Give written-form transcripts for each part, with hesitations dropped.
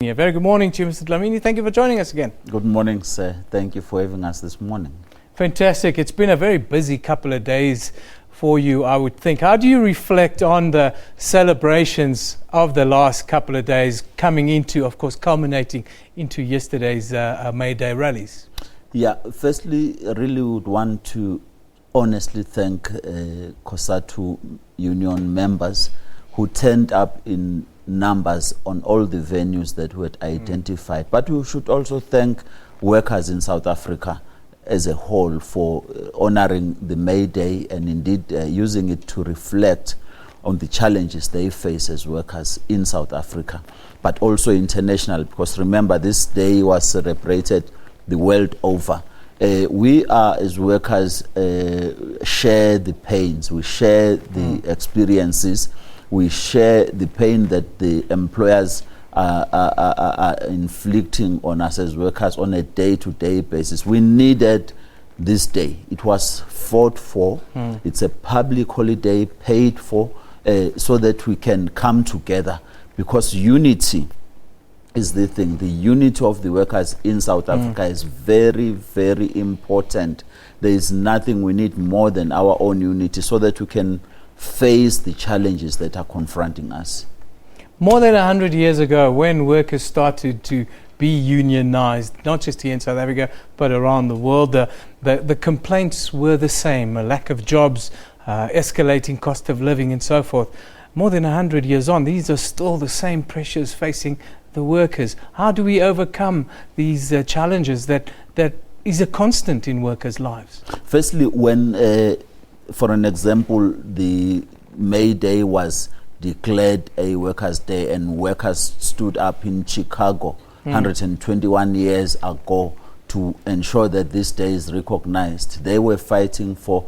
Yeah, very good morning to you, Mr. Dlamini. Thank you for joining us again. Good morning, sir. Thank you for having us this morning. Fantastic. It's been a very busy couple of days for you, I would think. How do you reflect on the celebrations of the last couple of days coming into, of course, culminating into yesterday's May Day rallies? Yeah, firstly, I really would want to honestly thank COSATU union members who turned up in numbers on all the venues that we had identified. But we should also thank workers in South Africa as a whole for honoring the May Day and indeed using it to reflect on the challenges they face as workers in South Africa, but also international, because remember this day was celebrated the world over. We are, as workers, share the pains, we share the experiences, we share the pain that the employers are inflicting on us as workers on a day-to-day basis. We needed this day. It was fought for. It's a public holiday paid for so that we can come together, because unity is the thing. The unity of the workers in South Africa is very, very important. There is nothing we need more than our own unity so that we can face the challenges that are confronting us. More than 100 years ago, when workers started to be unionized, not just here in South Africa, but around the world, the complaints were the same: a lack of jobs, escalating cost of living, and so forth. More than 100 years on, these are still the same pressures facing the workers. How do we overcome these challenges that is a constant in workers' lives? Firstly, when, for an example, the May Day was declared a workers' day and workers stood up in Chicago 121 years ago to ensure that this day is recognized, they were fighting for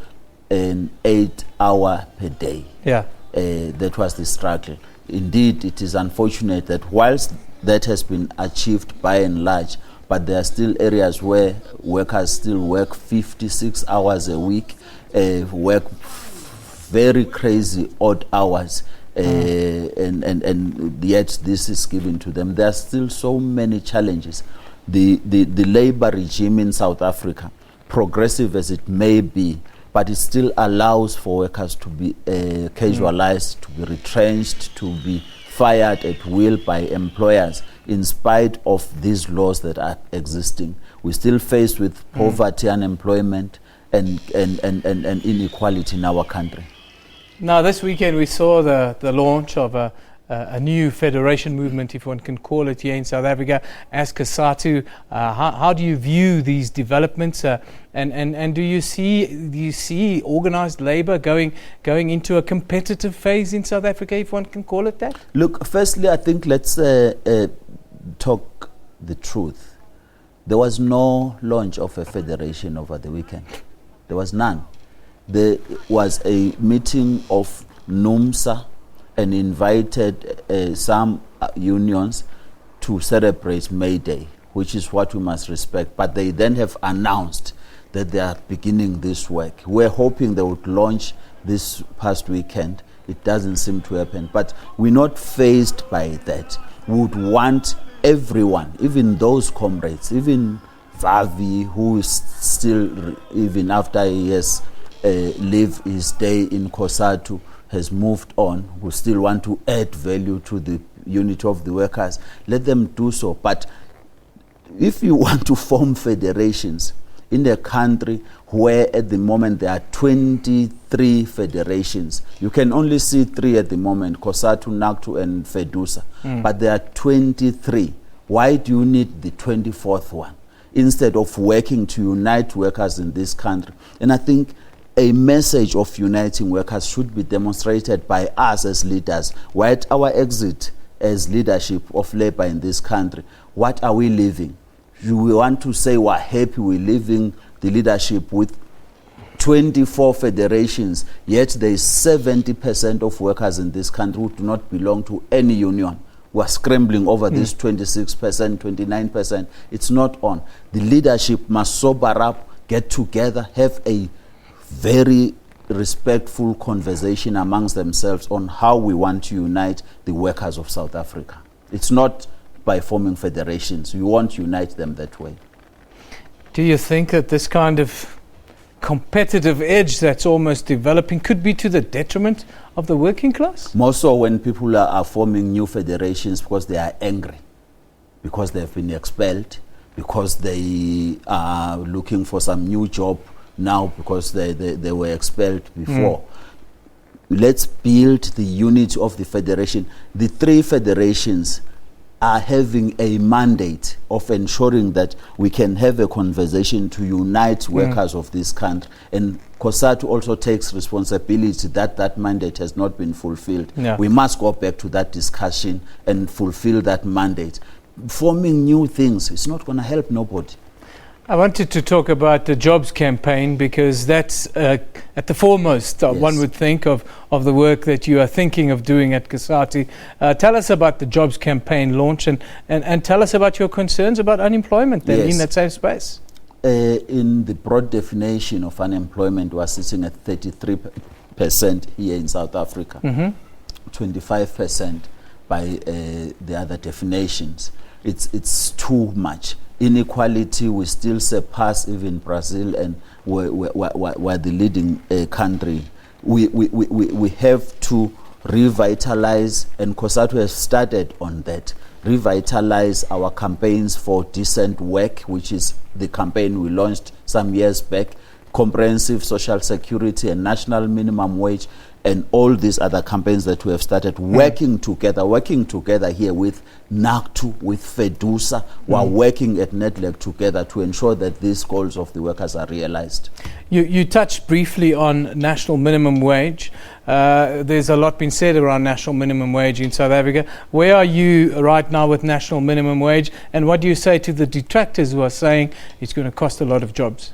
an 8-hour per day. Yeah. That was the struggle. Indeed, it is unfortunate that whilst that has been achieved by and large, but there are still areas where workers still work 56 hours a week, work very crazy odd hours, and yet this is given to them. There are still so many challenges. The labor regime in South Africa, progressive as it may be, but it still allows for workers to be casualized, to be retrenched, to be fired at will by employers in spite of these laws that are existing. We're still faced with poverty, unemployment, and inequality in our country. Now, this weekend we saw the launch of a new federation movement, if one can call it, here in South Africa, as COSATU. How do you view these developments, and do you see organized labor going into a competitive phase in South Africa, if one can call it that? Look, firstly, I think let's talk the truth. There was no launch of a federation over the weekend. There was none. There was a meeting of NUMSA and invited some unions to celebrate May Day, which is what we must respect. But they then have announced that they are beginning this work. We're hoping they would launch this past weekend. It doesn't seem to happen. But we're not fazed by that. We would want everyone, even those comrades, even Vavi, who is still, even after he has lived his day in COSATU, has moved on, who still want to add value to the unity of the workers, let them do so. But if you want to form federations in a country where at the moment there are 23 federations, you can only see 3 at the moment, COSATU, NACTU and FEDUSA, but there are 23. Why do you need the 24th one instead of working to unite workers in this country? And I think a message of uniting workers should be demonstrated by us as leaders. Why at our exit as leadership of labor in this country, what are we leaving? Do we want to say we're happy we're leaving the leadership with 24 federations, yet there is 70% of workers in this country who do not belong to any union? We're scrambling over this 26%, 29%. It's not on. The leadership must sober up, get together, have a very respectful conversation amongst themselves on how we want to unite the workers of South Africa. It's not by forming federations. We won't unite them that way. Do you think that this kind of competitive edge that's almost developing could be to the detriment of the working class? More so when people are forming new federations because they are angry, because they've been expelled, because they are looking for some new job now because they were expelled before. Let's build the unity of the federation. The three federations are having a mandate of ensuring that we can have a conversation to unite workers of this country. And COSATU also takes responsibility that that mandate has not been fulfilled. Yeah. We must go back to that discussion and fulfill that mandate. Forming new things, it's not going to help nobody. I wanted to talk about the jobs campaign because that's at the foremost, Yes. one would think, of the work that you are thinking of doing at COSATU. Tell us about the jobs campaign launch and tell us about your concerns about unemployment then in that same space. In the broad definition of unemployment, we are sitting at 33% here in South Africa, 25% by the other definitions. It's too much. Inequality, we still surpass even Brazil, and we're the leading country. We have to revitalize, and COSATU has started on that. Revitalize our campaigns for decent work, which is the campaign we launched some years back, comprehensive social security and national minimum wage, and all these other campaigns that we have started working together here with NACTU, with FEDUSA. We're working at NEDLEC together to ensure that these goals of the workers are realized. You touched briefly on national minimum wage. There's a lot been said around national minimum wage in South Africa. Where are you right now with national minimum wage? And what do you say to the detractors who are saying it's going to cost a lot of jobs?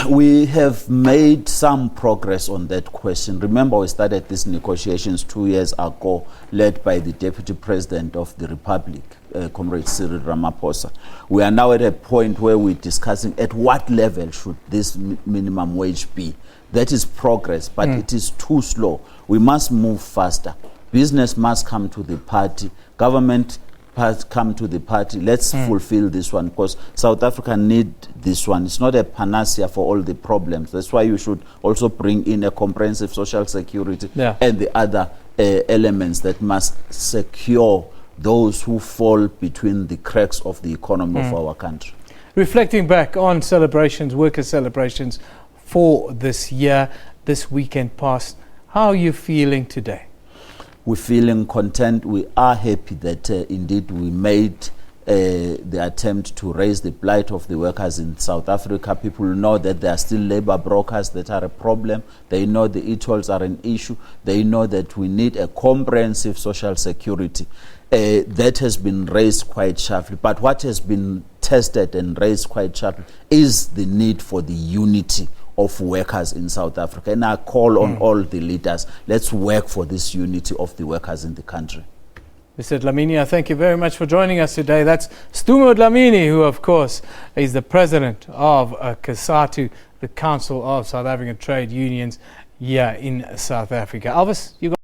We have made some progress on that question. Remember, we started these negotiations 2 years ago, led by the Deputy President of the Republic, Comrade Cyril Ramaphosa. We are now at a point where we're discussing at what level should this minimum wage be. That is progress, but it is too slow. We must move faster. Business must come to the party. Government must come to the party. Let's fulfill this one, because South Africa need this one. It's not a panacea for all the problems. That's why you should also bring in a comprehensive social security and the other elements that must secure those who fall between the cracks of the economy of our country. Reflecting back on celebrations, worker celebrations for this year, this weekend past, how are you feeling today? We're feeling content. We are happy that indeed we made the attempt to raise the plight of the workers in South Africa. People know that there are still labor brokers that are a problem. They know the e-tolls are an issue. They know that we need a comprehensive social security. That has been raised quite sharply. But what has been tested and raised quite sharply is the need for the unity of workers in South Africa. And I call on all the leaders, let's work for this unity of the workers in the country. Mr. Dlamini, I thank you very much for joining us today. That's Sdumo Dlamini, who of course is the president of COSATU, the Council of South African Trade Unions here in South Africa. Elvis, you got